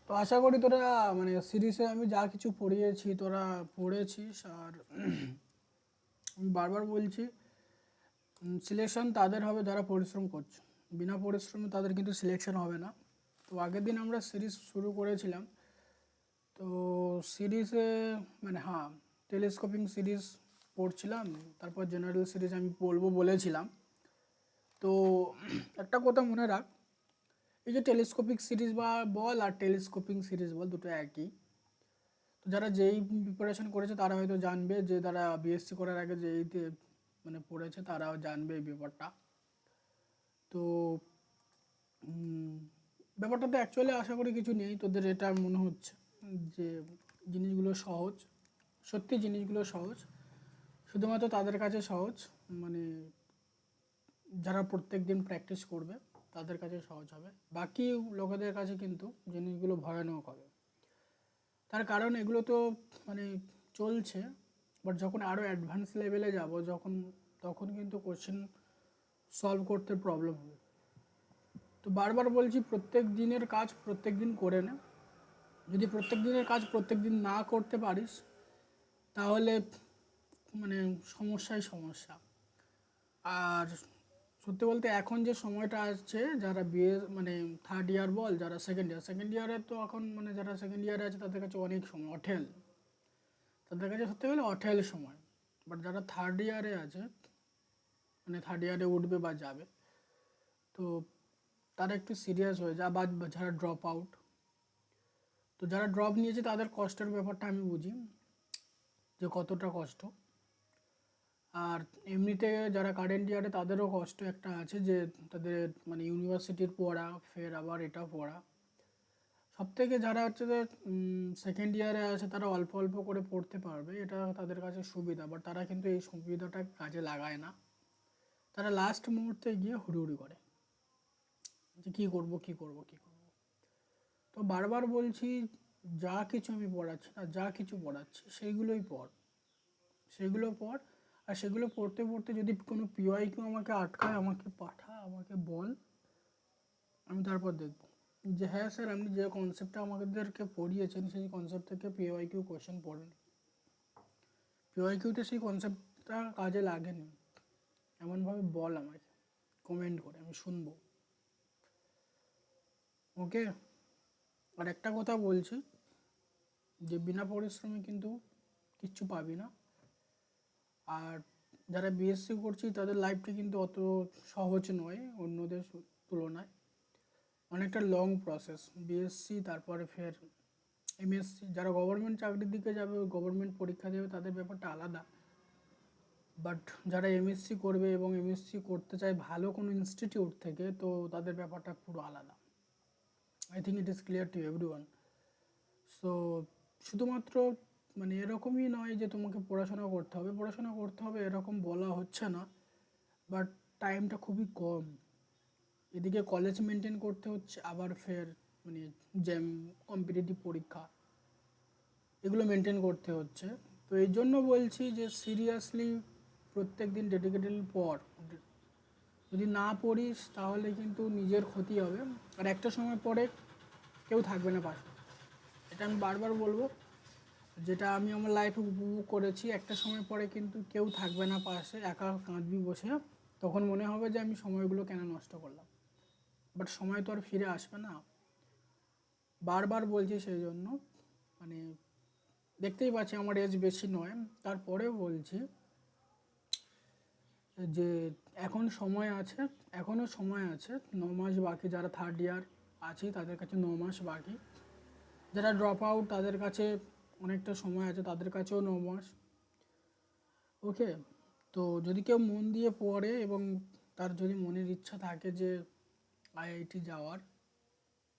তো আশা করি তোরা মানে সিরিজে আমি যা কিছু পড়িয়েছি তোরা পড়েছিস। আর আমি বারবার বলছি, সিলেকশন তাদের হবে যারা পরিশ্রম করছে। বিনা পরিশ্রমে তাদের কিন্তু সিলেকশন হবে না। তো আগের দিন আমরা সিরিজ শুরু করেছিলাম। তো সিরিজে মানে হ্যাঁ, টেলিস্কোপিং সিরিজ পড়ছিলাম, তারপর জেনারেল সিরিজ আমি বলবো বলেছিলাম। তো একটা কথা মনে রাখ, এই যে টেলিস্কোপিক সিরিজ বা বল আর টেলিস্কোপিং সিরিজ বল দুটো একই। তো যারা যেই প্রিপারেশন করেছে তারা হয়তো জানবে, যে তারা বিএসসি করার আগে যেইতে মানে পড়েছে তারাও জানবে এই ব্যাপারটা। তো ব্যাপারটাতে অ্যাকচুয়ালি আশা করি কিছু নেই, তোদের এটা মনে হচ্ছে যে জিনিসগুলো সহজ। সত্যি জিনিসগুলো সহজ, শুধুমাত্র তাদের কাছে সহজ, মানে যারা প্রত্যেক দিন প্র্যাকটিস করবে তাদের কাছে সহজ হবে। বাকি লোকেদের কাছে কিন্তু জিনিসগুলো ভয়ানক হবে। তার কারণ এগুলো তো মানে চলছে, বাট যখন আরও অ্যাডভান্স লেভেলে যাব তখন কিন্তু কোশ্চেন সলভ করতে প্রবলেম হবে। তো বারবার বলছি, প্রত্যেক দিনের কাজ প্রত্যেক দিন করে নে। যদি প্রত্যেক দিনের কাজ প্রত্যেক দিন না করতে পারিস তাহলে মানে সমস্যাই সমস্যা। আর সত্যি বলতে এখন যে সময়টা আসছে, যারা বিএ মানে থার্ড ইয়ার বল, যারা সেকেন্ড ইয়ারে, তো এখন মানে যারা সেকেন্ড ইয়ারে আছে তাদের কাছে অনেক সময় অঠেল, তাদের কাছে সত্যি গেলে অঠেল সময়। বাট যারা থার্ড ইয়ারে আছে, মানে থার্ড ইয়ারে উঠবে বা যাবে, তো তারা একটু সিরিয়াস হয়ে যায়। বা যারা ড্রপ আউট, তো যারা ড্রপ নিয়েছে তাদের কষ্টের ব্যাপারটা আমি বুঝি যে কতটা কষ্ট। আর এমনিতে যারা কারেন্ট ইয়ারে তাদেরও কষ্ট একটা আছে, যে তাদের মানে ইউনিভার্সিটির পড়া, ফের আবার এটা পড়া। সবথেকে যারা হচ্ছে যে সেকেন্ড ইয়ারে আছে তারা অল্প অল্প করে পড়তে পারবে, এটা তাদের কাছে সুবিধা। বাট তারা কিন্তু এই সুবিধাটা কাজে লাগায় না, তারা লাস্ট মুহূর্তে গিয়ে হুড়ুহুড়ি করে যে কী করব কী করব কী করব। তো বারবার বলছি, যা কিছু আমি পড়াচ্ছি না, যা কিছু পড়াচ্ছি সেইগুলোই পড়, সেগুলো পড়। আর সেগুলো পড়তে পড়তে যদি কোনো পিওয়াইকিউ আমাকে আটকায়, আমাকে পাঠা, আমাকে বল, আমি তারপর দেখব যে হ্যাঁ স্যার, আপনি যে কনসেপ্টটা আমাদেরকে পড়িয়েছেন সেই কনসেপ্ট থেকে পিওয়াইকিউ কোয়েশ্চেন পড়েন, পিওয়াইকিউতে সেই কনসেপ্টটা কাজে লাগেনি, এমনভাবে বল আমাকে কমেন্ট করে, আমি শুনবো। ওকে। আর একটা কথা বলছি, যে বিনা পরিশ্রমে কিন্তু কিচ্ছু পাবি না। আর যারা বিএসসি করছি তাদের লাইফটা কিন্তু অত সহজ নয় অন্যদের তুলনায়, অনেকটা লং প্রসেস বিএসসি, তারপরে ফের এমএসসি। যারা গভর্নমেন্ট চাকরির দিকে যাবে, গভর্নমেন্ট পরীক্ষা দেবে, তাদের ব্যাপারটা আলাদা। বাট যারা এমএসসি করবে এবং এমএসসি করতে চায় ভালো কোনো ইনস্টিটিউট থেকে, তো তাদের ব্যাপারটা পুরো আলাদা। I think it is clear to everyone. So শুধুমাত্র মানে এরকমই নয় যে তোমাকে পড়াশোনা করতে হবে, পড়াশোনা করতে হবে এরকম বলা হচ্ছে না, বাট টাইমটা খুবই কম। এদিকে কলেজ মেনটেন করতে হচ্ছে, আবার ফের মানে জ্যাম, কম্পিটিটিভ পরীক্ষা, এগুলো মেনটেন করতে হচ্ছে। তো এই জন্য বলছি যে সিরিয়াসলি প্রত্যেক দিন ডেডিকেটেডলি পড়। যদি না পড়িস তাহলে কিন্তু নিজের ক্ষতি হবে। আর একটা সময় পরে কেউ থাকবে না পাশে, এটা আমি বারবার বলবো, যেটা আমি আমার লাইফে উপভোগ করেছি। একটা সময় পরে কিন্তু কেউ থাকবে না পাশে, একা কাঁদবি বসে, তখন মনে হবে যে আমি সময়গুলো কেন নষ্ট করলাম। বাট সময় তো আর ফিরে আসবে না, বারবার বলছি সেই জন্য। মানে দেখতেই পাচ্ছি আমার এজ বেশি নয়, তারপরেও বলছি যে এখন সময় আছে, এখনও সময় আছে, 9 মাস বাকি। যারা থার্ড ইয়ার আছে তাদের কাছে 9 মাস বাকি, যারা ড্রপ আউট তাদের কাছে অনেকটা সময় আছে, তাদের কাছেও 9 মাস। ওকে। তো যদি কেউ মন দিয়ে পড়ে এবং তার যদি মনের ইচ্ছা থাকে যে আইআইটি যাওয়ার,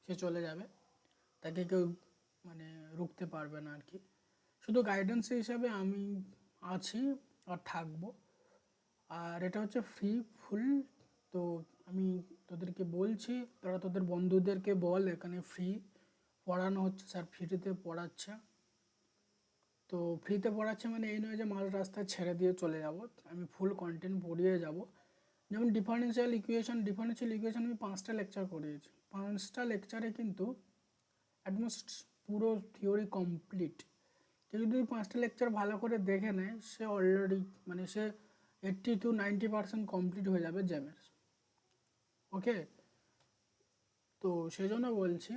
সে চলে যাবে, তাকে কেউ মানে রুখতে পারবে না আর কি। শুধু গাইডেন্স হিসাবে আমি আছি আর থাকবো। আর এটা হচ্ছে ফ্রি ফুল। তো আমি তোদেরকে বলছি, তোরা তোদের বন্ধুদেরকে বল এখানে ফ্রি পড়ানো হচ্ছে, স্যার ফ্রিতে পড়াচ্ছে। তো ফ্রিতে পড়াচ্ছে মানে এই নয় যে মাঝ রাস্তায় ছেড়ে দিয়ে চলে যাব, আমি ফুল কন্টেন্ট পড়িয়ে যাব। যেমন ডিফারেন্সিয়াল ইকুয়েশন আমি 5টা লেকচার করিয়েছি, 5টা লেকচারে কিন্তু অ্যাটমোস্ট পুরো থিওরি কমপ্লিট। কেউ যদি 5টা লেকচার ভালো করে দেখে নেয়, সে অলরেডি মানে সে 80 to 90% কমপ্লিট হয়ে যাবে জ্যামের। ওকে, তো সেই জন্য বলছি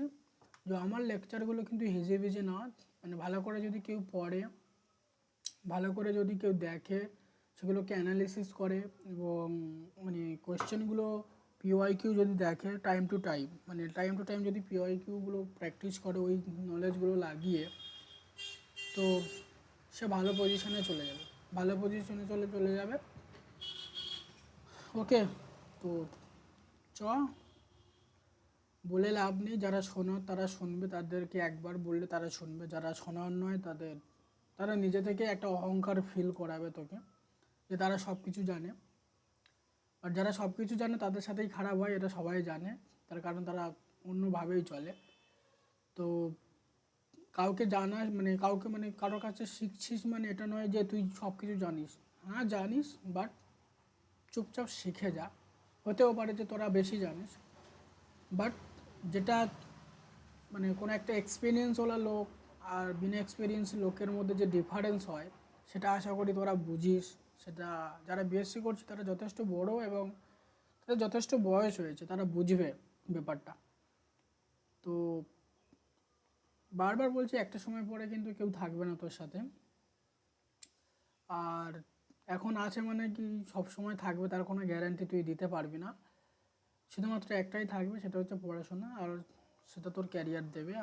যে আমার লেকচারগুলো কিন্তু হিজিবিজি না, মানে ভালো করে যদি কেউ পড়ে, ভালো করে যদি কেউ দেখে, সেগুলোকে অ্যানালিসিস করে এবং মানে কোয়েশ্চেনগুলো পিওয়াইকিউ যদি দেখে টাইম টু টাইম, মানে টাইম টু টাইম যদি পিওয়াইকিউগুলো প্র্যাকটিস করে ওই নলেজগুলো লাগিয়ে, তো সে ভালো পজিশনে চলে যাবে, ভালো পজিশনে চলে যাবে। ওকে, তো চ বলে লাভ নেই, যারা শোনার তারা শুনবে, তাদেরকে একবার বললে তারা শুনবে, যারা শোনার নয় তারা নিজে থেকে একটা অহংকার ফিল করাবে তোকে যে তারা সব কিছু জানে। আর যারা সব কিছু জানে তাদের সাথেই খারাপ হয়, এটা সবাই জানে, তার কারণ তারা অন্যভাবেই চলে। তো কাউকে জানা মানে কাউকে মানে কারোর কাছে শিখছিস মানে এটা নয় যে তুই সব কিছু জানিস। হ্যাঁ জানিস, বাট চুপচাপ শিখে যা। হতেও পারে যে তোরা বেশি জানিস, বাট যেটা মানে কোনো একটা এক্সপিরিয়েন্সওয়ালা লোক আর বিনা এক্সপিরিয়েন্স লোকের মধ্যে যে ডিফারেন্স হয়, সেটা আশা করি তোরা বুঝিস। সেটা যারা বিএসসি করছে তারা যথেষ্ট বড় এবং তাদের যথেষ্ট বয়স হয়েছে, তারা বুঝবে ব্যাপারটা। তো বারবার বলছি, একটা সময় পরে কিন্তু কেউ থাকবে না তোর সাথে। আর এখন আছে মানে কি সব সময় থাকবে তার কোনো গ্যারান্টি তুই দিতে পারবি না। শুধুমাত্র একটাই থাকবে, সেটা হচ্ছে পড়াশোনা, আর সেটা তোর ক্যারিয়ার দেবে,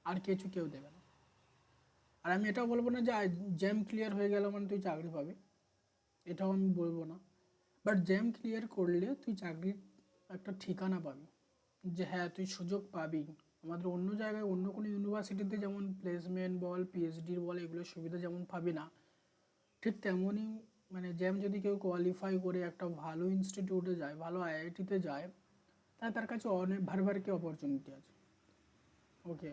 আর কিছু কেউ দেবে না। আর আমি এটাও বলবো না যে জ্যাম ক্লিয়ার হয়ে গেল মানে তুই চাকরি পাবি, এটাও আমি বলবো না। বাট জ্যাম ক্লিয়ার করলে তুই চাকরির একটা ঠিকানা পাবি, যে হ্যাঁ তুই সুযোগ পাবি। আমাদের অন্য জায়গায় অন্য কোনো ইউনিভার্সিটিতে যেমন প্লেসমেন্ট বল, পিএইচডির বল, এগুলোর সুবিধা যেমন পাবি না, ঠিক তেমনই মানে জ্যাম যদি কেউ কোয়ালিফাই করে একটা ভালো ইনস্টিটিউটে যায়, ভালো আইআইটিতে যায়, তার কাছে অনেক ভারী অপরচুনিটি আছে। ওকে,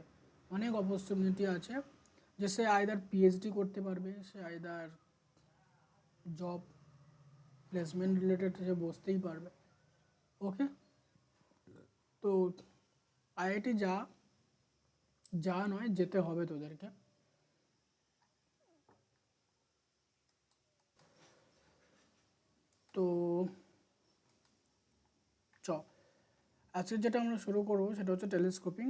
অনেক অপরচুনিটি আছে, যে সে আইদার পিএইচডি করতে পারবে, সে আইদার জব প্লেসমেন্ট রিলেটেড সে বসতেই পারবে। ওকে, তো আইআইটি যা নয় যেতে হবে তোদেরকে। তো চ আজকে যেটা আমরা শুরু করবো সেটা হচ্ছে টেলিস্কোপিং।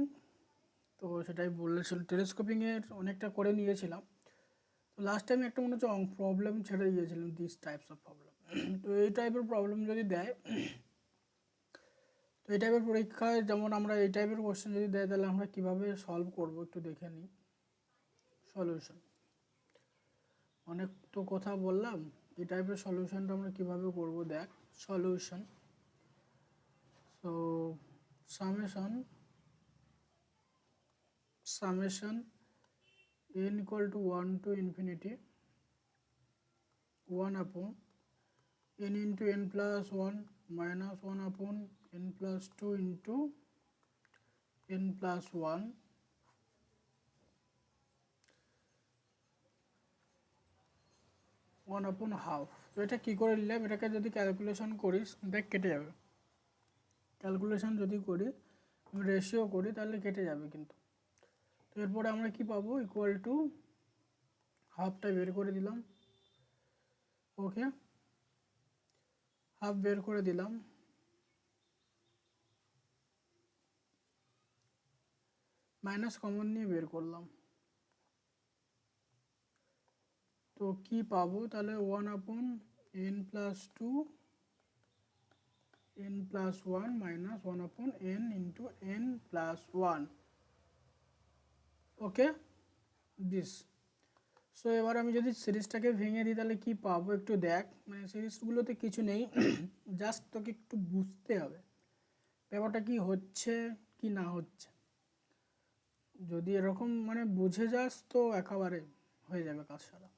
তো সেটাই বলেছিল, টেলিস্কোপিংয়ের অনেকটা করে নিয়েছিলাম। তো লাস্ট টাইম একটা মনে হচ্ছে প্রবলেম ছেড়ে গিয়েছিলাম, দিস টাইপস অফ প্রবলেম। তো এই টাইপের প্রবলেম যদি দেয়, তো এই টাইপের পরীক্ষায় যেমন আমরা এই টাইপের কোশ্চেন যদি দেয়, তাহলে আমরা কীভাবে সলভ করবো একটু দেখে নিই। সলিউশন, অনেক তো কথা বললাম, এই টাইপের সলিউশনটা আমরা কীভাবে করবো দেখ। Solution, so summation n equal to 1 to infinity 1 upon n into n plus 1 minus 1 upon n plus 2 into n plus 1 1 upon half। তো এটা কী করে নিলাম, এটাকে যদি ক্যালকুলেশন করিস দেখ কেটে যাবে। ক্যালকুলেশন যদি করি, রেশিও করি, তাহলে কেটে যাবে কিন্তু। তো এরপরে আমরা কি পাবো, ইকুয়াল টু হাফটা বের করে দিলাম। ওকে, হাফ বের করে দিলাম, মাইনাস কমন নিয়ে বের করলাম। তো কি পাবো তাহলে, 1 আপন n plus 2 n plus 1 minus 1 আপন n into n plus 1। Okay, this. So এবার আমি যদি সিরিজটাকে ভেঙে দিই তাহলে কি পাবো একটু দেখ। মানে সিরিজগুলোতে কিছু নেই, জাস্ট তোকে একটু বুঝতে হবে ব্যাপারটা কি হচ্ছে কি না হচ্ছে। যদি এরকম মানে বুঝে যাস তো একেবারে হয়ে যাবে কাজ সারা।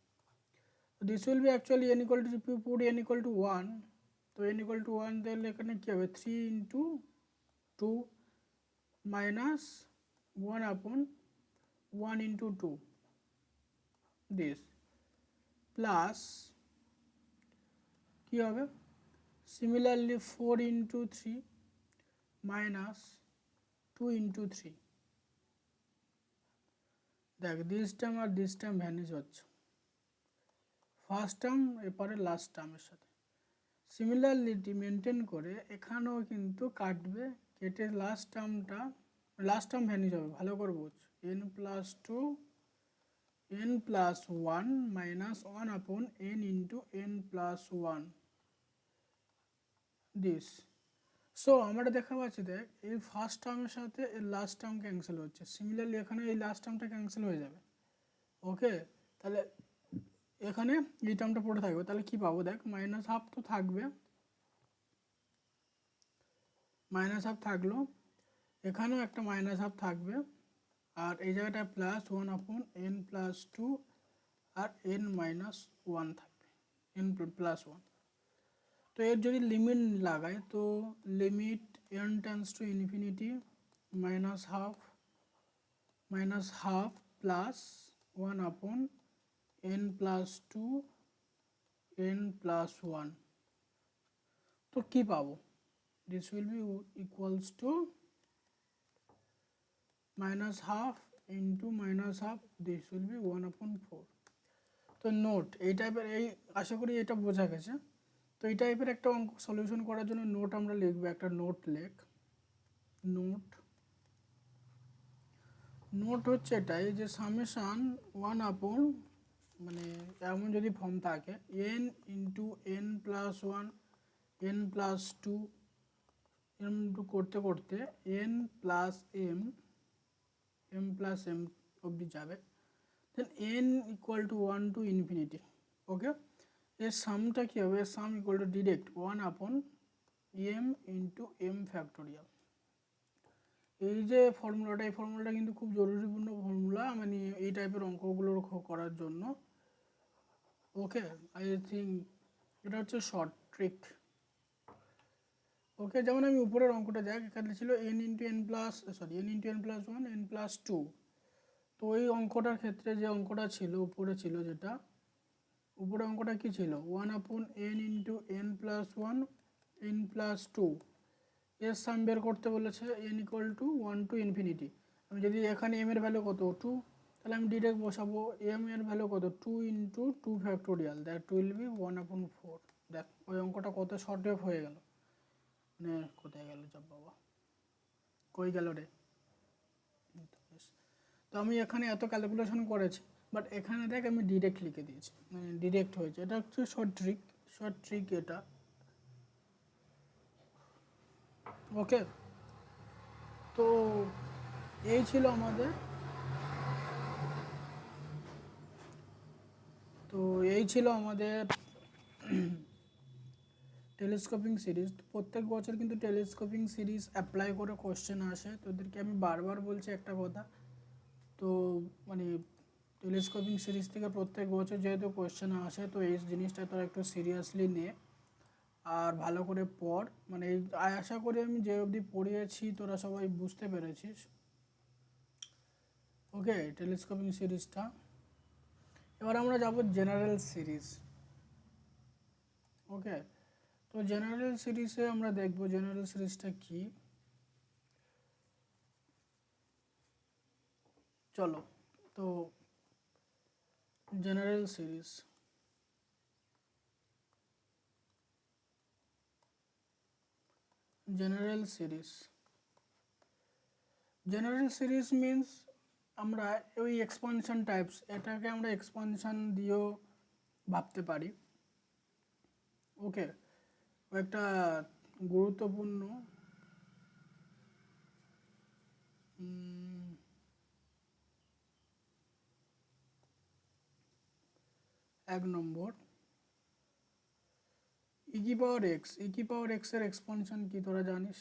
This will be actually n equal to, if you put n equal to 1, তো n equal to 1 তাহলে এখানে কী হবে, 3 into 2 মাইনাস 1 আপন 1 into 2 দিস, প্লাস কী হবে, সিমিলারলি 4 into 3 মাইনাস 2 into 3 দেখ দিস টার্ম আর দিস টার্ম ভ্যানিশ হচ্ছে, ফার্স্ট টার্ম এরপরে লাস্ট টার্মের সাথে। সিমিলারলিটি মেনটেন করে এখানেও কিন্তু কাটবে, কেটে লাস্ট টার্ম ভ্যানিশ হবে, ভালো করে বোঝ। n+2 n+1 -1 n into n+1 this. So আমরা দেখা পাচ্ছি, দেখ এই ফার্স্ট টার্মের সাথে এই লাস্ট টার্ম ক্যান্সেল হচ্ছে, সিমিলারলি এখানে এই লাস্ট টার্মটা ক্যান্সেল হয়ে যাবে। ওকে, তাহলে এখানে এই টার্মটা পড়ে থাকবে, তাহলে কি পাবো, দেখ -1/2 তো থাকবে, -1/2 থাকলো, এখানেও একটা -1/2 থাকবে, আর এই জায়গাটায় +1/n+2 আর n-1 থাকবে, n+1। তো এর যদি লিমিট লাগাই, তো limit n tends to infinity -1/2 plus 1/n+2 n+1। তো কি পাবো, this will B equals to -1/2 into -1/2, this will B 1/4। তো নোট এই টাইপের, এই আশা করি এটা বোঝা গেছে। তো এই টাইপের একটা অঙ্ক সলিউশন করার জন্য নোট আমরা লিখবো, একটা নোট নোট হচ্ছে এটাই যে সামেশান 1/, মানে এমন যদি ফর্ম থাকে n into n+1 n+2 into করতে করতে m+m অবধি যাবে, দেন n = 1 to infinity। ওকে, এর সামটা কী হবে, এর সাম equal to direct 1/m into m factorial. এই যে ফর্মুলাটা, এই ফর্মুলাটা কিন্তু খুব জরুরিপূর্ণ ফর্মুলা, মানে এই টাইপের অঙ্কগুলো করার জন্য। ওকে, আই থিঙ্ক এটা হচ্ছে শর্ট ট্রিক। ওকে, যেমন আমি উপরের অঙ্কটা দেখ, এখানে ছিল n ইন্টু n+1 n+2। তো ওই অঙ্কটার ক্ষেত্রে যে অঙ্কটা ছিল উপরে ছিল, যেটা উপরে অঙ্কটা কি ছিল, 1/n ইন্টু n+1 n+2, এর সাম বের করতে বলেছে n = 1 to infinity। আমি যদি এখানে m এর ভ্যালু কত 2, তাহলে আমি ডিরেক্ট বসাবো m এর ভ্যালু কত 2 into 2 factorial, that will B 1/4। দেখ ওই অঙ্কটা কত শর্ট ওয়েভ হয়ে গেল, মানে কোথায় গেল যাব বাবা, কই গেল রে। তো আমি এখানে এত ক্যালকুলেশন করেছি, বাট এখানে দেখ আমি ডিরেক্ট লিখে দিয়েছি, মানে ডিরেক্ট হয়েছে। এটা হচ্ছে শর্ট ট্রিক এটা। ওকে, তো এই ছিল আমাদের টেলিস্কোপিং সিরিজ। প্রত্যেক বছর কিন্তু টেলিস্কোপিং সিরিজ অ্যাপ্লাই করে কোশ্চেন আসে। তোদেরকে আমি বারবার বলছি একটা কথা, তো মানে টেলিস্কোপিং সিরিজ থেকে প্রত্যেক বছর যেহেতু কোশ্চেন আসে, তো এই জিনিসটা তোরা একটু সিরিয়াসলি নে আর ভালো করে পড়। মানে আশা করি আমি যে অবধি পড়িয়েছি তোরা সবাই বুঝতে পেরেছিস। ওকে, টেলিস্কোপিং সিরিজটা। এবার আমরা যাব জেনারেল সিরিজ। ওকে, তো জেনারেল সিরিজে আমরা দেখব জেনারেল সিরিজটা কি। চলো, তো জেনারেল সিরিজ মিন্স আমরা ওই এক্সপানশন টাইপস, এটাকে আমরা এক্সপানশন দিয়েও ভাবতে পারি। ওকে, একটা গুরুত্বপূর্ণ 1 নম্বর e কি পাওয়ার x এর এক্সপানশন কি তোরা জানিস,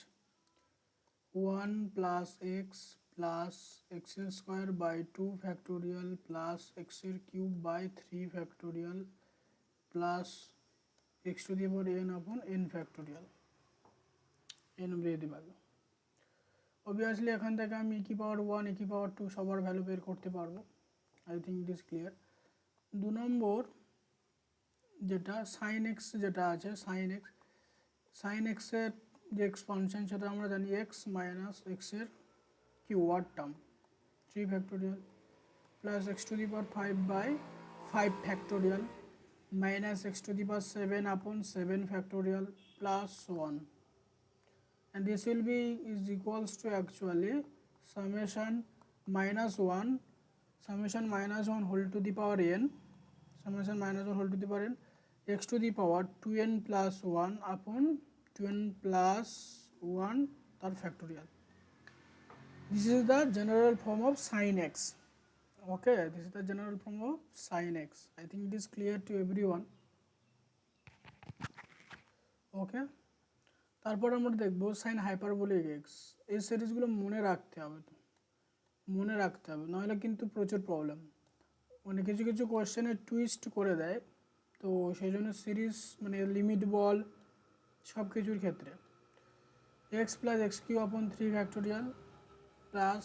1 প্লাস এক্স প্লাস এক্সের স্কোয়ার বাই 2 ফ্যাক্টোরিয়াল প্লাস এক্সের cube by 3 factorial plus x⁴n/n factorial, n বৃদ্ধি পাবে। অবভিয়াসলি এখান থেকে আমি e কি পাওয়ার 1 e কি পাওয়ার 2 সবার ভ্যালু বের করতে পারবো। I think it is clear. 2 নম্বর যেটা সাইন এক্স, যেটা আছে সাইন এক্সের যে এক্সপানশন সেটা আমরা জানি x - x এর cubed term 3 factorial plus x to the power 5 by 5 factorial minus x to the power 7 upon 7 factorial plus 1, and this will be is equals to actually summation minus 1 summation minus 1 whole to the power n summation minus 1 whole to the power n x to the power 2n plus 1 upon 2n plus 1 tar factorial. This is the general form of sin x. Okay, this is the general form of sin x. I think it is clear to everyone. Okay, তারপর আমরা দেখব sin hyperbolic x. এই সিরিজগুলো মনে রাখতে হবে নাহলে কিন্তু প্রচুর প্রবলেম, মানে কিছু কিছু কোশ্চেনে টুইস্ট করে দেয়, তো সেই জন্য সিরিজ মানে লিমিট বল সব কিছুর ক্ষেত্রে x plus x cube upon 3 factorial plus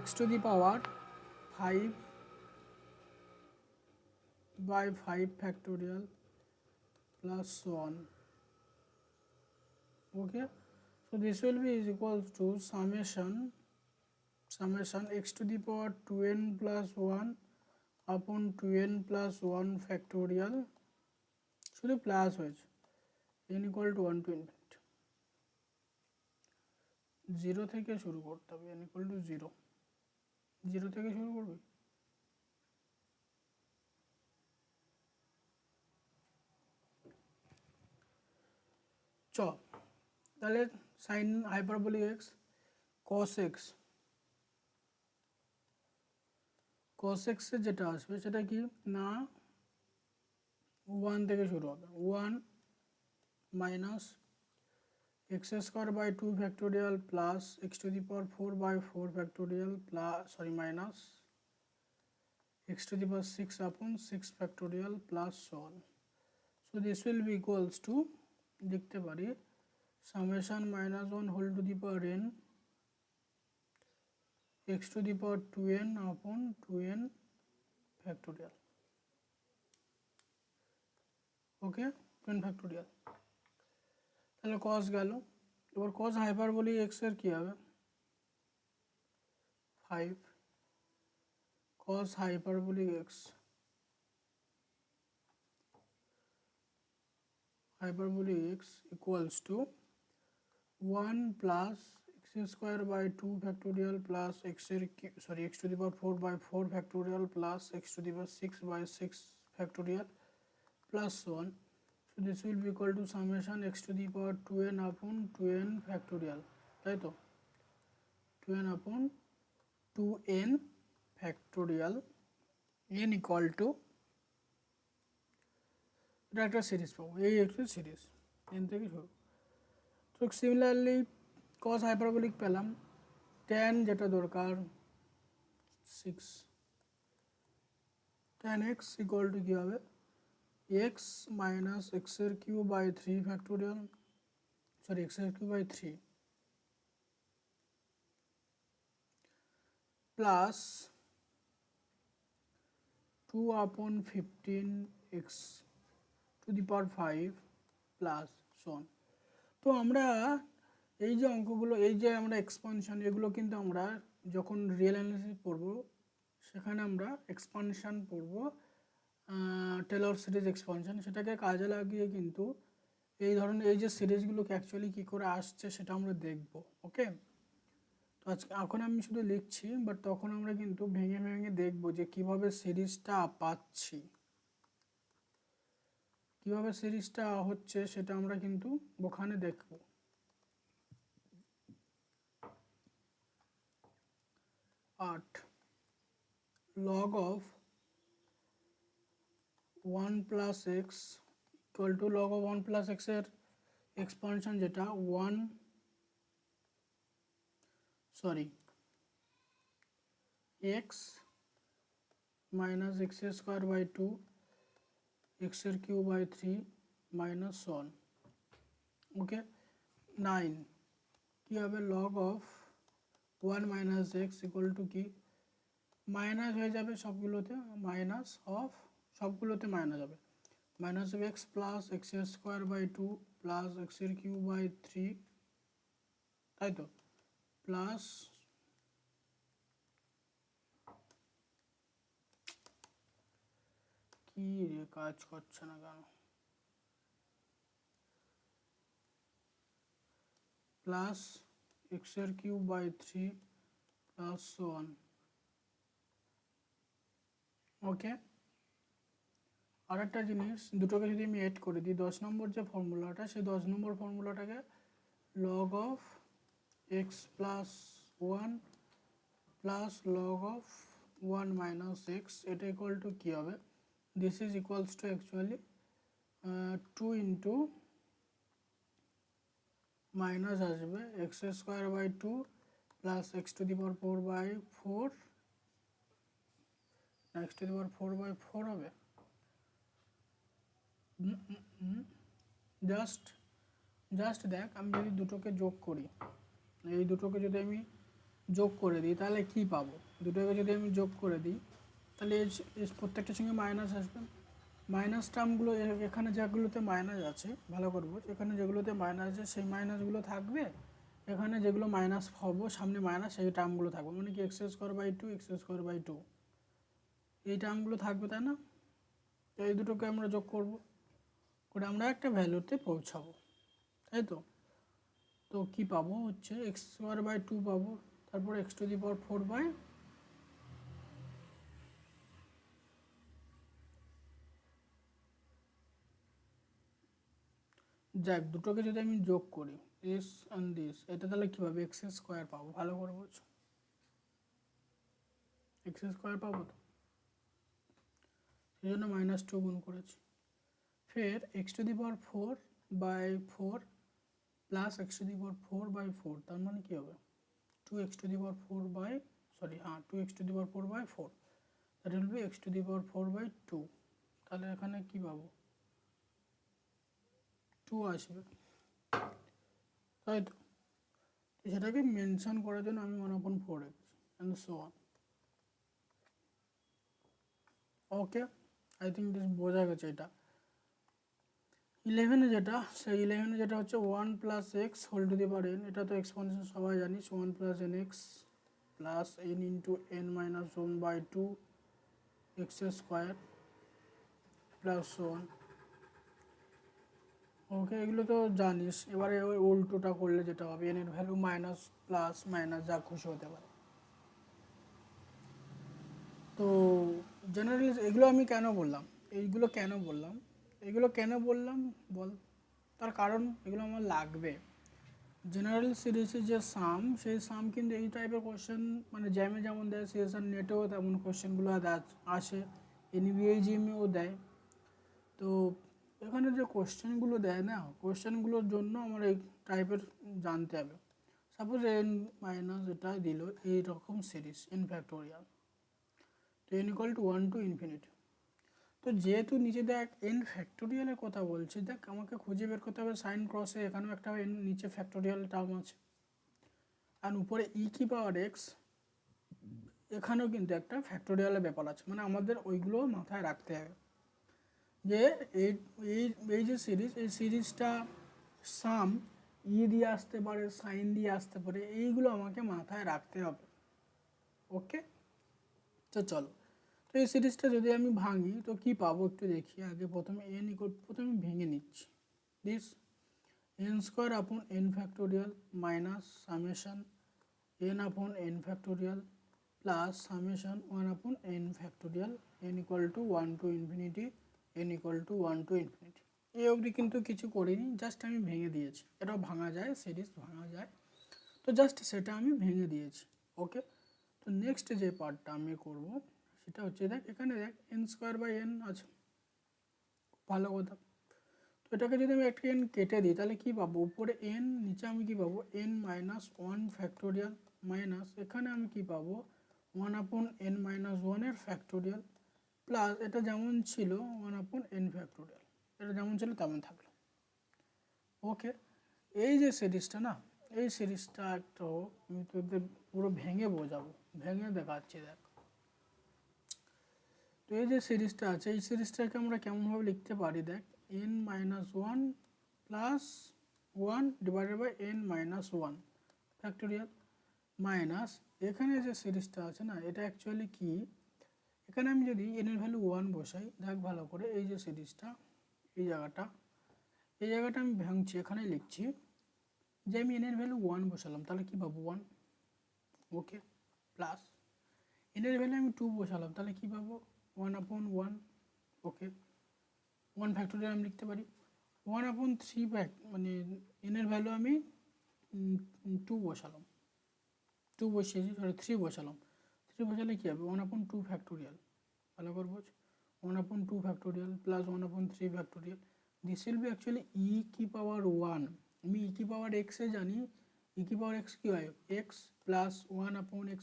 x to the power 5 by 5 factorial plus 1. Okay, so this will be is equal to summation x to the power 2n plus 1 upon 2n plus 1 factorial শুধু plus হয়েছে n equal to 120 0 থেকে শুরু করতে হবে, n equal to 0 থেকে শুরু করবে। চ তাহলে sin hyperbolic x cos x এর যেটা আসবে সেটা কি না 1 থেকে শুরু হবে 1 minus x square by 2 factorial plus x to the power 4 by 4 factorial plus minus x to the power 6 upon 6 factorial plus so on. So this will be equals to লিখতে পারি summation minus 1 whole to the power n x to the power 2n upon 2n factorial. Okay, 2n factorial. তাহলে cos গেল, এবার cos hyperbolic x এর কি হবে 5 cos hyperbolic x equals to 1 plus x square by 2 factorial plus x to the power 4 by 4 factorial plus x to the power 6 by 6 factorial plus 1. So this will be equal to summation x to the power 2n upon 2n factorial, তাই তো 2n upon 2n factorial n equal to এটা একটা series পাবো, এই একটা series n থেকে শুরু। তো সিমিলারলি cos hyperbolic পেলাম tan যেটা দরকার 6 tan x equal to কি হবে x minus x এর কিউব by 3 factorial x এর cube by 3 plus 2 upon 15 x to the power 5 plus so on. তো আমরা এই যে অঙ্কগুলো এই যে আমরা এক্সপানশন এগুলো কিন্তু আমরা যখন রিয়েল অ্যানালিসিস পড়ব সেখানে আমরা এক্সপানশন পড়ব টেলর সিরিজ এক্সপানশন, সেটাকে কাজে লাগিয়ে কিন্তু এই ধরনের এই যে সিরিজগুলোকে অ্যাকচুয়ালি কী করে আসছে সেটা আমরা দেখব। ওকে, তো আজকে এখন আমি শুধু লিখছি, বাট তখন আমরা কিন্তু ভেঙে ভেঙে দেখব যে কিভাবে সিরিজটা পাচ্ছি, কিভাবে সিরিজটা হচ্ছে সেটা আমরা কিন্তু ওখানে দেখব। 8 log of 1 plus x equal to log of 1 plus x এর এক্সপানশন যেটা x minus x square by 2 x এর কিউব by 3 minus 1. ওকে, 9 কি হবে log of 1 minus x equal to কি মাইনাস হয়ে যাবে সবগুলোতে, মাইনাস অফ সবগুলোতে মাইনাস হবে minus of x plus x square by 2 plus এক্সের কিউব বাই 3, তাই তো প্লাস কি রে কাজ করছে না কেন? প্লাস এক্সের কিউব বাই 3 প্লাস 1। ওকে, আরেকটা জিনিস, দুটোকে যদি আমি এড করে দিই, 10 নম্বর যে ফর্মুলাটা, সেই 10 নম্বর ফর্মুলাটাকে log of x plus 1 plus log of 1 minus x, এটা ইকুয়াল টু কী হবে? This is equals to actually 2 into minus আসবে x square by 2 plus x to the power 4 by 4, x to the power 4 by 4 হবে। Just দেখ, আমি যদি দুটোকে যোগ করি, এই দুটোকে যদি আমি যোগ করে দিই তাহলে কি পাবো? দুটোকে যদি আমি যোগ করে দিই তাহলে এই প্রত্যেকটার সঙ্গে মাইনাস আসবে। মাইনাস টার্মগুলো এখানে যেগুলোতে মাইনাস আছে, ভালো করবো, এখানে যেগুলোতে মাইনাস আছে সেই মাইনাসগুলো থাকবে, এখানে যেগুলো মাইনাস হবো সামনে মাইনাস সেই টার্মগুলো থাকবে, মানে কি x square by 2 x square by 2 এই টার্মগুলো থাকবে, তাই না? তো এই দুটোকে আমরা যোগ করব করে আমরা একটা ভ্যালুতে পৌঁছাবো, তাই তো? তো কী পাবো হচ্ছে এক্স স্কোয়ার বাই 2 পাবো, তারপর x to the power 4 by যাক, দুটোকে যদি আমি যোগ করি দিস অ্যান্ড দিস, এটা তাহলে কী পাবো? এক্স স্কোয়ার পাবো। ভালো করে বলছো, এক্স স্কোয়ার পাবো তো, সেই জন্য -2 গুণ করেছি। ফের x to the power 4 by 4 plus x to the power 4 by 4, তার মানে কী হবে? 2x to the power 4 by 2x to the power 4 by 4, that will be x to the power 4 by 2। তাহলে এখানে কী পাবো? 2 আসবে, তাই তো? সেটাকে মেনশন করার জন্য আমি 1/4 রেখেছি and so on. Okay, I think this বোঝা গেছে। এটা 11-এ যেটা, সেই 11-এ যেটা হচ্ছে 1 plus x whole to the power n, এটা তো এক্সপোনেনশিয়াল সবাই জানিস, 1 plus n x plus n into n minus 1 by 2 x square plus 1। Okay, এগুলো তো জানিস। এবারে ওই উল্টোটা করলে যেটা হবে, এন এর ভ্যালু মাইনাস প্লাস মাইনাস যা খুশি হতে পারে। তো জেনারেলি এগুলো আমি কেন বললাম, এগুলো কেন বললাম বল? তার কারণ এগুলো আমার লাগবে। জেনারেল সিরিজের যে সাম, সেই সাম কিন্তু এই টাইপের কোশ্চেন, মানে জ্যামে যেমন দেয়, সিএসআর নেটেও তেমন কোশ্চেনগুলো আসে, এনভিএজিএমেও দেয়। তো এখানে যে কোশ্চেনগুলো দেয় না, কোশ্চেনগুলোর জন্য আমার এই টাইপের জানতে হবে। সাপোজ এন মাইনাস এটা দিল এইরকম সিরিজ এন ফ্যাক্টোরিয়াল, তো N equal to 1 to infinity. তো যেহেতু নিচে দেখ এন ফ্যাক্টোরিয়ালের কথা বলছে, দেখ আমাকে খুঁজে বের করতে হবে সাইন ক্রসে, এখানেও একটা এন নিচে ফ্যাক্টোরিয়াল টার্ম আছে, আর উপরে ই কি পাওয়ার এক্স, এখানেও কিন্তু একটা ফ্যাক্টোরিয়ালের ব্যাপার আছে, মানে আমাদের ওইগুলো মাথায় রাখতে হবে যে এই এই এই যে সিরিজ, এই সিরিজটা সাম ই দিয়ে আসতে পারে, সাইন দিয়ে আসতে পারে, এইগুলো আমাকে মাথায় রাখতে হবে। ওকে, তো চলো, তো এই সিরিজটা যদি আমি ভাঙি তো কি পাবো একটু দেখি। আগে প্রথমে প্রথমে ভেঙে নিচ্ছি। দিস এন স্কোয়ার আপন n factorial minus summation N upon n factorial plus summation 1 upon n factorial N equal to 1 to infinity N equal to 1 to infinity. এই অবধি কিন্তু কিছু করিনি, জাস্ট আমি ভেঙে দিয়েছি। এটাও ভাঙা যায়, সিরিজ ভাঙা যায়, তো জাস্ট সেটা আমি ভেঙে দিয়েছি। ওকে, তো নেক্সট যে পার্টটা আমি করব সেটা হচ্ছে, দেখ এখানে দেখ এন স্কোয়ার বাই এন আছে, ভালো কথা। তো এটাকে যদি আমি একটা এন কেটে দিই তাহলে কী পাবো? উপরে এন, নিচে আমি কী পাবো? এন মাইনাস 1 ফ্যাক্টোরিয়াল মাইনাস এখানে আমি কী পাবো? 1 upon n minus 1-এর factorial plus এটা যেমন ছিল 1 আপন এন ফ্যাক্টোরিয়াল, এটা যেমন ছিল তেমন থাকলো। ওকে, এই যে সিরিজটা না, এই সিরিজটা একটু আমি তোদের পুরো ভেঙে বোঝাবো, ভেঙে দেখাচ্ছি। দেখ, তো এই যে সিরিজটা আছে, এই সিরিজটাকে আমরা কেমনভাবে লিখতে পারি? দেখ, n minus 1 plus 1 divided by n minus 1 factorial minus এখানে যে সিরিজটা আছে না, এটা অ্যাকচুয়ালি কি, এখানে আমি যদি n এর ভ্যালু 1 বসাই, দেখ ভালো করে এই যে সিরিজটা, এই জায়গাটা আমি ভাঙছি, এখানে লিখছি যে আমি n এর ভ্যালু 1 বসালাম, তাহলে কি পাবো 1, ওকে, প্লাস n এর ভ্যালু আমি 2 বসালাম, তাহলে কি পাবো 1/1, ওকে, 1 ফ্যাক্টোরিয়াল আমি লিখতে পারি 1/3 মানে n এর ভ্যালু আমি 2 বসালাম, 2 বসিয়েছি, সরি 3 বসালাম, 3 বসালে কী হবে 1/2 ফ্যাক্টোরিয়াল, ভালো করে বোঝ, 1/2 factorial plus 1/3 factorial, this will be actually e কি পাওয়ার 1, আমি ই কি পাওয়ার এক্সে জানি, ই কি পাওয়ার এক্স কী হয় x plus 1/x,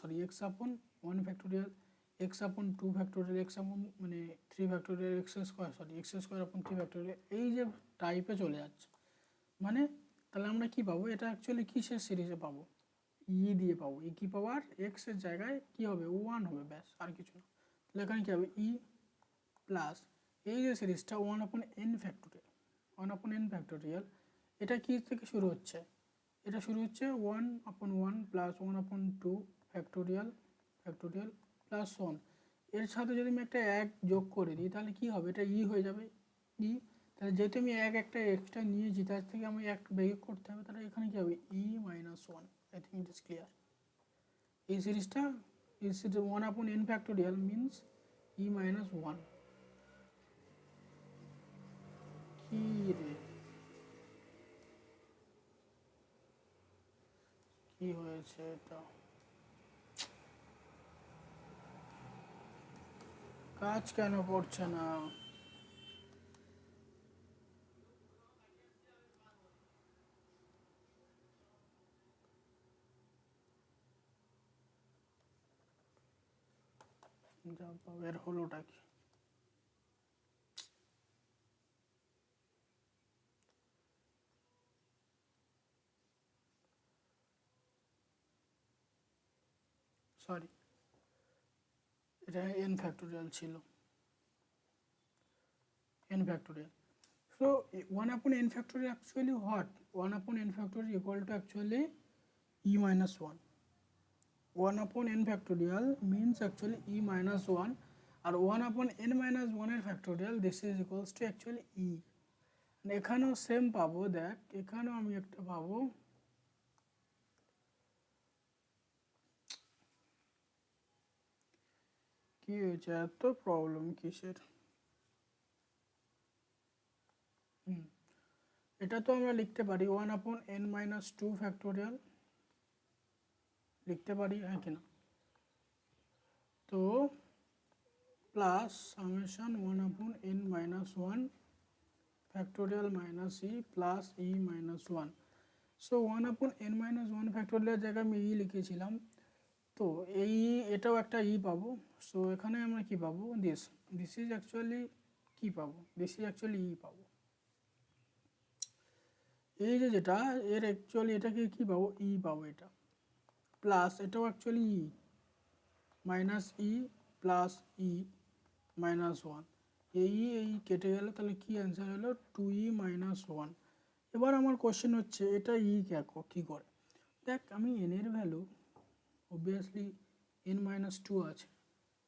sorry x আপন 1 ফ্যাক্টোরিয়াল, x/2 ফ্যাক্টোরিয়াল, মানে 3 factorial, x² sorry x²/3 factorial, এই যে টাইপে চলে যাচ্ছে, মানে তাহলে আমরা কি পাবো, এটা অ্যাকচুয়ালি কিসের সিরিজে পাবো, ই দিয়ে পাবো, ই কি পাওয়ার এক্সের জায়গায় কি হবে 1 হবে, ব্যাস আর কিছু না, তাহলে এখানে কী হবে ই প্লাস এই যে সিরিজটা 1/n ফ্যাক্টোরিয়াল, 1/n ফ্যাক্টোরিয়াল, এটা কি থেকে শুরু হচ্ছে, এটা শুরু হচ্ছে 1/1 প্লাস 1/2 ফ্যাক্টোরিয়াল ফ্যাক্টোরিয়াল প্লাস 1, এর সাথে যদি আমি একটা 1 যোগ করে দিই তাহলে কি হবে, এটা ই হয়ে যাবে ই, তাহলে যেহেতু আমি একটা এক্সট্রা নিয়েছি তার থেকে আমি একটা বের করতে হবে, তাহলে এখানে কী হবে E-1, I think it is clear, এই সিরিজটা is 1/n factorial means E-1, কি রে কি হয়েছে এটা, কাজ কেন করছে না, যা এর হলোটা কি, সরি এটা n ফ্যাক্টোরিয়াল ছিল, n factorial, so 1/n factorial actually what, 1/n factorial equal to actually E-1, 1/n factorial means actually E-1, আর 1/n-1 এর factorial this is equals to actually e, এখানেও সেম পাবো, দেখ এখানেও আমি একটা পাবো, কি হয়েছে এত প্রবলেম কিসের, এটা তো আমরা লিখতে পারি 1/n-2 ফ্যাক্টোরিয়াল লিখতে পারি, হ্যাঁ কিনা, তো plus summation 1/n-1 factorial minus e plus E-1, so 1/n-1 ফ্যাক্টোরিয়ালের জায়গায় আমি ই লিখেছিলাম, তো এই এটাও একটা ই পাবো, সো এখানে আমরা কি পাবো দিস ইজ অ্যাকচুয়ালি কি পাবো, দিস ইজ অ্যাকচুয়ালি ই পাবো, এই যে যেটা এর অ্যাকচুয়ালি এটাকে কি পাবো ই পাবো, এটা প্লাস এটাও অ্যাকচুয়ালি ই মাইনাস ই প্লাস E-1, এই কেটে গেল, তাহলে কি অ্যান্সার হলো 2E-1, এবার আমার কোশ্চেন হচ্ছে এটা ই কী করে, দেখ আমি এন এর ভ্যালু অবভিয়াসলি n-2 আছে,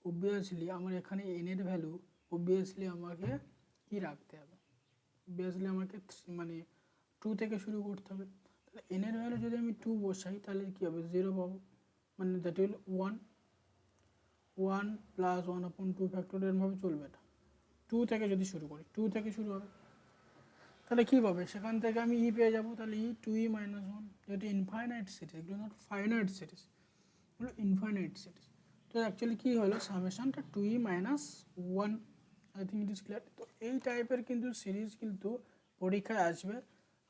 অবভিয়াসলি আমার এখানে n এর ভ্যালু অবভিয়াসলি আমাকে কি রাখতে হবে, অবভিয়াসলি আমাকে মানে 2 থেকে শুরু করতে হবে, তাহলে n এর ভ্যালু যদি আমি 2 বসাই তাহলে কী হবে 0 পাবো, মানে দ্যাট উইল 1 প্লাস 1/2 ফ্যাক্টোরিয়াল ভাবে চলবে, এটা 2 থেকে যদি শুরু করি 2 থেকে শুরু হবে, তাহলে কী পাবে সেখান থেকে আমি ই পেয়ে যাবো, তাহলে E-1, যেহেতু ইনফাইনাইট সিরিজ, এগুলো নট ফাইনাইট সিরিজ, এগুলো ইনফাইনাইট সিরিজ, তো অ্যাকচুয়ালি কী হলো সামেশনটা 2E-1, I think it is clear, তো এই টাইপের কিন্তু সিরিজ কিন্তু পরীক্ষায় আসবে,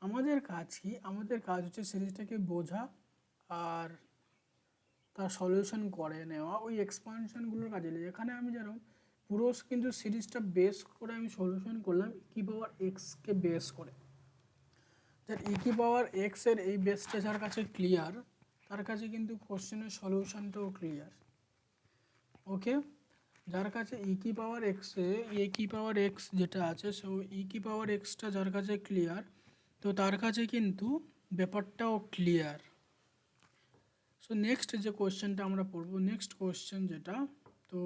আমাদের কাজ কি, আমাদের কাজ হচ্ছে সিরিজটাকে বোঝা আর তার সলিউশন করে নেওয়া, ওই এক্সপানশনগুলোর কাজে লাগে, এখানে আমি যেরকম পুরো কিন্তু সিরিজটা বেস করে আমি সলিউশন করলাম কি পাওয়ার এক্সকে বেস করে, দ্যাট ই কি পাওয়ার এক্সের এই বেসটা যার কাছে ক্লিয়ার তার কাছে কিন্তু কোশ্চেনের সলিউশনটাও ক্লিয়ার, ওকে, যার কাছে ই কি পাওয়ার এক্সে এ কি পাওয়ার এক্স যেটা আছে, সো ই কি পাওয়ার এক্সটা যার কাছে ক্লিয়ার, তো তার কাছে কিন্তু ব্যাপারটাও ক্লিয়ার, সো নেক্সট যে কোশ্চেনটা আমরা পড়বো, নেক্সট কোশ্চেন যেটা তো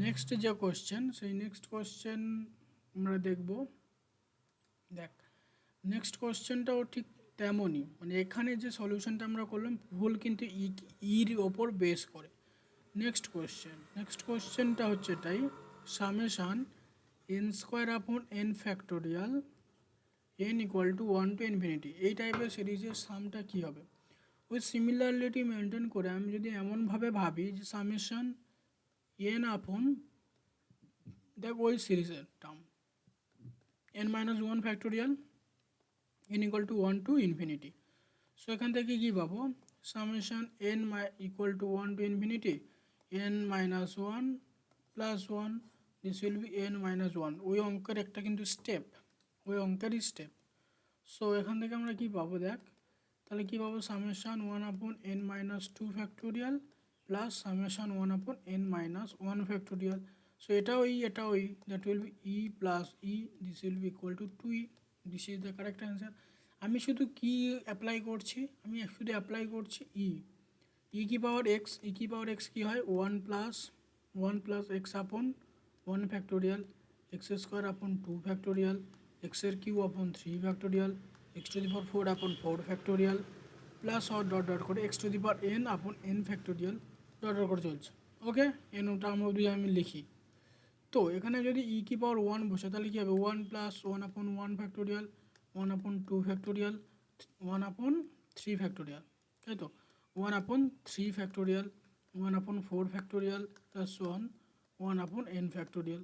নেক্সট যে কোশ্চেন, সেই নেক্সট কোশ্চেন আমরা দেখব। দেখ, নেক্সট কোশ্চেনটাও ঠিক তেমনই, মানে এখানে যে সলিউশনটা আমরা করলাম ভুল কিন্তু ইর ওপর বেস করে। নেক্সট কোশ্চেনটা হচ্ছে এটাই, সামেশান এন স্কোয়ার আপন n factorial N equal to 1 to infinity, এই টাইপের সিরিজের সামটা কী হবে। ওই সিমিলারিটি মেনটেন করে আমি যদি এমনভাবে ভাবি যে সামেশান এন আপন, দেখ ওই সিরিজের term N minus 1 factorial N equal to 1 to infinity. So এখান থেকে কী পাবো, summation N equal to 1 to infinity N minus 1 plus 1, this will B N minus 1। ওই অঙ্কের একটা কিন্তু স্টেপ, ওই অঙ্কেরই স্টেপ। সো এখান থেকে আমরা কী পাবো, দেখ তাহলে কী পাবো, summation 1 upon n minus 2 factorial plus summation 1 upon n minus 1 factorial. So এটা ওই that will be e plus e, this will be equal to 2e, this is the correct answer. আমি শুধু কি অ্যাপ্লাই করছি, আমি শুধু অ্যাপ্লাই করছি ই কি পাওয়ার এক্স কী হয় 1 প্লাস এক্স আপন 1 ফ্যাক্টোরিয়াল, এক্স স্কোয়ার আপন 2 ফ্যাক্টোরিয়াল, এক্সের cube upon 3 factorial, x to the power 4 upon 4 factorial plus আর ডট ডট করে x to the power n upon n factorial dot dot করে চলছে। ওকে, এন টার্ম অবধি আমি লিখি। তো এখানে যদি ই কি পাওয়ার 1 বসে তাহলে কী হবে 1 প্লাস 1 আপন 1 ফ্যাক্টোরিয়াল, 1 আপন 2 ফ্যাক্টোরিয়াল, 1 আপন 3 ফ্যাক্টোরিয়াল, তাই তো 1 আপন 3 ফ্যাক্টোরিয়াল, 1 আপন 4 factorial plus 1 upon n factorial.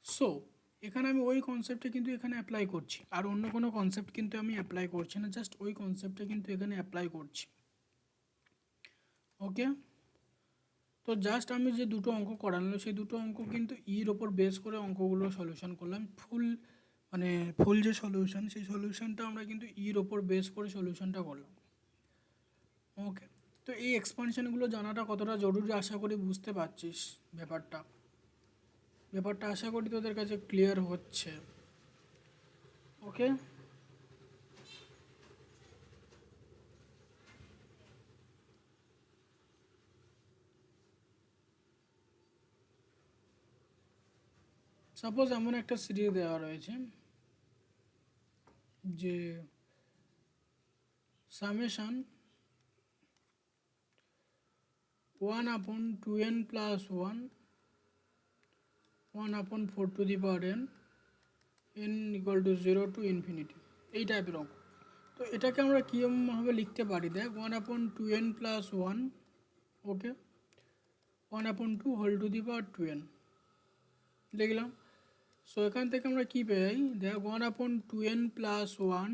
So এখানে আমি ওই কনসেপ্টে কিন্তু এখানে অ্যাপ্লাই করছি, আর অন্য কোনো কনসেপ্ট কিন্তু আমি অ্যাপ্লাই করছি না, জাস্ট ওই কনসেপ্টে কিন্তু এখানে অ্যাপ্লাই করছি। ওকে, তো জাস্ট আমি যে দুটো অঙ্ক করানো সেই দুটো অঙ্ক কিন্তু ইর ওপর বেস করে অঙ্কগুলো সলিউশন করলাম। ফুল যে সলিউশন, সেই সলিউশনটা আমরা কিন্তু ইর ওপর বেস করে সলিউশনটা করলাম। ওকে, তো এই এক্সপানশনগুলো জানাটা কতটা জরুরি আশা করি বুঝতে পারছিস ব্যাপারটা আশা করি তোদের কাছে ক্লিয়ার হচ্ছে। ওকে, সাপোজ এমন একটা সিরিজ দেওয়া রয়েছে যে সামেশান 1 আপন 2n প্লাস 1 আপন 4 two the power n equal two 0 to infinity, এই টাইপের অঙ্ক। তো এটাকে আমরা কীভাবে লিখতে পারি, দেখ 1 আপন 2n প্লাস 1, ওকে 1 আপন 2 whole to the power 2n লিখলাম। সো এখান থেকে আমরা কী পাই, দেখ 1 আপন 2n প্লাস 1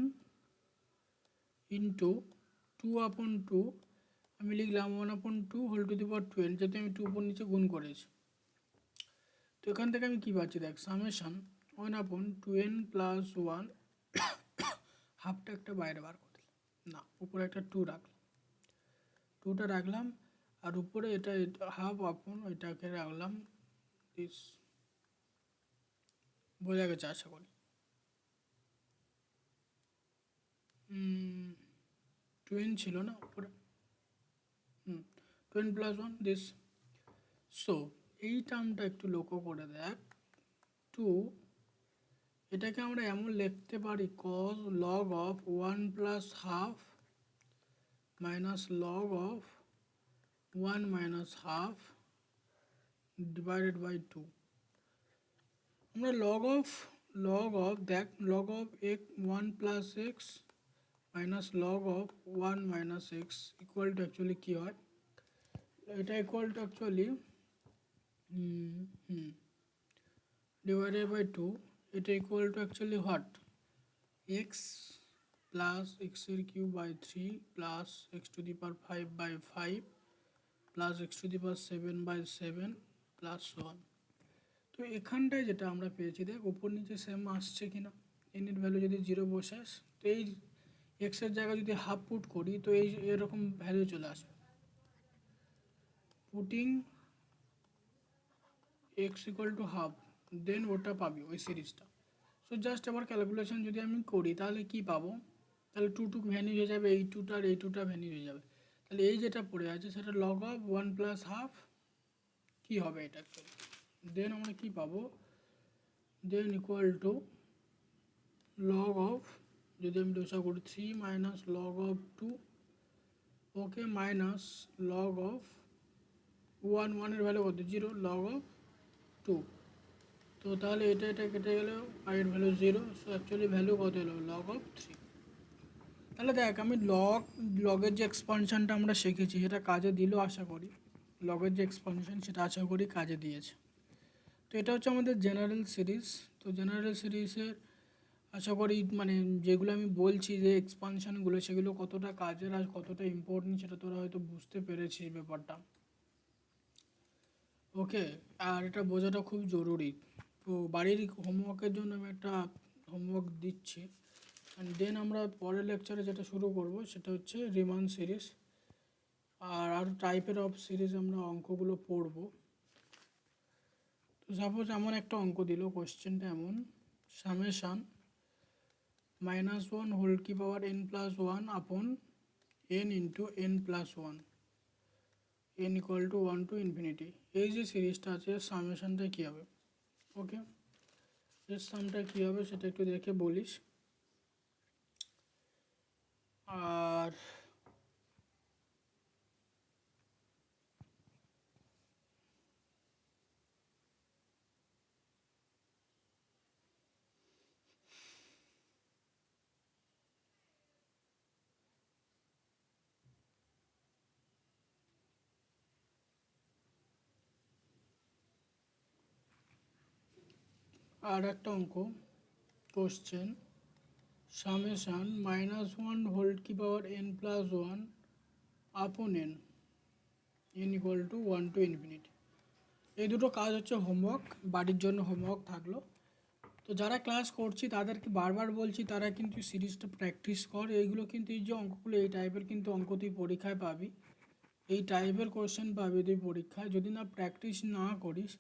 ইন্টু 2 আপন 2, আমি লিখলাম 1 আপন 2 whole to the power 2n, যেহেতু আমি 2 উপর নিচে গুণ করেছি। তো এখান থেকে আমি কী পাচ্ছি, দেখ সামেশান 1 আপন 2n প্লাস 1, হাফটা একটা বাইরে বার করে দিলাম, না উপরে একটা 2 রাখলাম, 2টা রাখলাম, আর উপরে এটা হাফ আপন এটাকে রাখলাম দিস, বোঝা গেছে আশা করি। 2n ছিল না উপরে, 2n প্লাস 1 দিস। সো এই টার্মটা একটু লক্ষ্য করে দেখ, 2 এটাকে আমরা এমন লিখতে পারি cos log of 1 plus half minus log of 1 minus half divided by 2। আমরা লগ অফ দেখ log of 1 plus x minus log of 1 minus x equal to actually কী হয়, এটা equal to actually divided by 2, এটা equal to actually what, x plus এক্সের cube by 3 plus x to the power 5 by 5 plus x to the power 7 by 7 plus 1। তো এখানটায় যেটা আমরা পেয়েছি, দেখ ওপর নিচে সেম আসছে কিনা, এনের ভ্যালু যদি 0 বসাস তো এই এক্সের জায়গায় যদি হাফ পুট করি তো এই এরকম ভ্যালু চলে আসবে, putting x equal to half, then ওটা পাবি ওই সিরিজটা। সো জাস্ট আবার ক্যালকুলেশন যদি আমি করি তাহলে কি পাবো, তাহলে টু টু ভ্যানিশ হয়ে যাবে, এই টুটা আর এই টুটা ভ্যানিশ হয়ে যাবে। তাহলে এই যেটা পড়ে আছে সেটা লগ অফ 1 প্লাস হাফ কী হবে এটা অ্যাকচুয়ালি, দেন আমরা কী পাবো, than equal to log of, যদি আমি দোষা করি 3 minus log of 2, okay, minus log of 1 এর ভ্যালু কত 0, লগ অফ 2। তো তাহলে এটা কেটে গেল, আর এর ভ্যালু 0, সো অ্যাকচুয়ালি ভ্যালু কত এলো, লগ অফ 3। তাহলে দেখ আমি লগের যে এক্সপানশনটা আমরা শিখেছি সেটা কাজে দিল আশা করি, লগের যে এক্সপানশন সেটা আশা করি কাজে দিয়েছে। তো এটা হচ্ছে আমাদের জেনারেল সিরিজ। তো জেনারেল সিরিজের আশা করি মানে যেগুলো আমি বলছি যে এক্সপানশনগুলো সেগুলো কতটা কাজের আর কতটা ইম্পর্টেন্ট সেটা তোরা হয়তো বুঝতে পেরেছিস ব্যাপারটা। ওকে, আর এটা বোঝাটা খুব জরুরি। তো বাড়ির হোমওয়ার্কের জন্য আমি একটা হোমওয়ার্ক দিচ্ছি, অ্যান্ড দেন আমরা পরের লেকচারে যেটা শুরু করব সেটা হচ্ছে রিমান সিরিজ আর আরও টাইপের অফ সিরিজ আমরা অঙ্কগুলো পড়ব। তো সাপোজ এমন একটা অঙ্ক দিল, কোশ্চেনটা এমন, সামেশান -1 হোল কি পাওয়ার n+1 আপন n into n+1 n equal two 1 to infinity. এই যে সিরিজটা আছে সামেশানটা কী হবে, ওকে, এর সামটা কী হবে সেটা একটু দেখে বলিস। আর একটা অঙ্ক, কোশ্চেন সামেশান -1 হোল কি পাওয়ার n+1 আপন n equal two 1 to infinity. এই দুটো কাজ হচ্ছে হোমওয়ার্ক, বাড়ির জন্য হোমওয়ার্ক থাকলো। তো যারা ক্লাস করছি তাদেরকে বারবার বলছি তারা কিন্তু সিরিজটা প্র্যাকটিস কর। এইগুলো কিন্তু এই যে অঙ্কগুলো এই টাইপের কিন্তু অঙ্ক তুই পরীক্ষায় পাবি, এই টাইপের কোশ্চেন পাবি তুই পরীক্ষায়। যদি না প্র্যাকটিস না করিস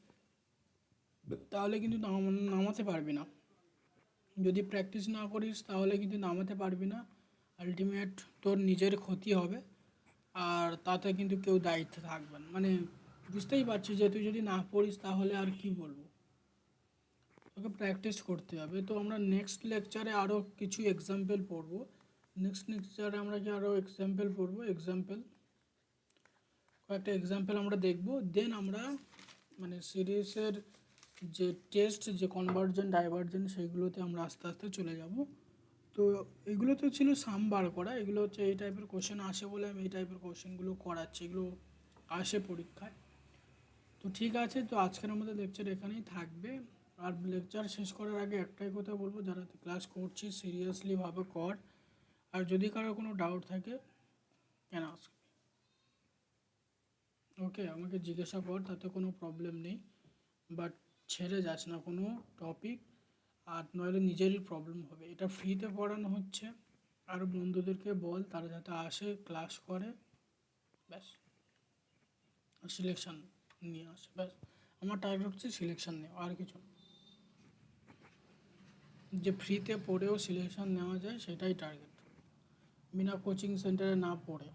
তাহলে কিন্তু নামাতে পারবি না। যদি প্র্যাকটিস না করিস তাহলে কিন্তু নামাতে পারবি না, আলটিমেট তোর নিজের ক্ষতি হবে, আর তাতে কিন্তু কেউ দায়িত্বে থাকবে না। মানে বুঝতেই পারছি যে তুই যদি না পড়িস তাহলে আর কি বলবো, তোকে প্র্যাকটিস করতে হবে। তো আমরা নেক্সট লেকচারে আরও কিছু এক্সাম্পল পড়বো, নেক্সট লেকচারে আমরা কি আরও এক্সাম্পল পড়বো, কয়েকটা এক্সাম্পল আমরা দেখব। দেন আমরা মানে সিরিজের যে টেস্ট, যে কনভার্জেন্ট ডাইভার্জেন্ট, সেইগুলোতে আমরা আস্তে আস্তে চলে যাব। তো এগুলো তো ছিল সাম বার করা, এগুলো হচ্ছে এই টাইপের কোশ্চেন আসে বলে আমি এই টাইপের কোশ্চেনগুলো করাচ্ছি, এগুলো আসে পরীক্ষায়। তো ঠিক আছে, তো আজকের আমাদের লেকচার এখানেই থাকবে। আর লেকচার শেষ করার আগে একটাই কথা বলবো, যারা ক্লাস করছিস সিরিয়াসলিভাবে কর, আর যদি কারো কোনো ডাউট থাকে কেন আসবে, ওকে, আমাকে জিজ্ঞাসা কর, তাতে কোনো প্রবলেম নেই। বাট ছেড়ে যাস না কোনো টপিক, আর নইলে নিজেরই প্রবলেম হবে। এটা ফ্রিতে পড়ানো হচ্ছে, আর বন্ধুদেরকে বল তারা যাতে আসে ক্লাস করে, ব্যাস, সিলেকশান নিয়ে আসে, ব্যাস। আমার টার্গেট হচ্ছে সিলেকশান নেওয়া, আর কিছু না। যে ফ্রিতে পড়েও সিলেকশান নেওয়া যায় সেটাই টার্গেট, বিনা কোচিং সেন্টারে না পড়ে।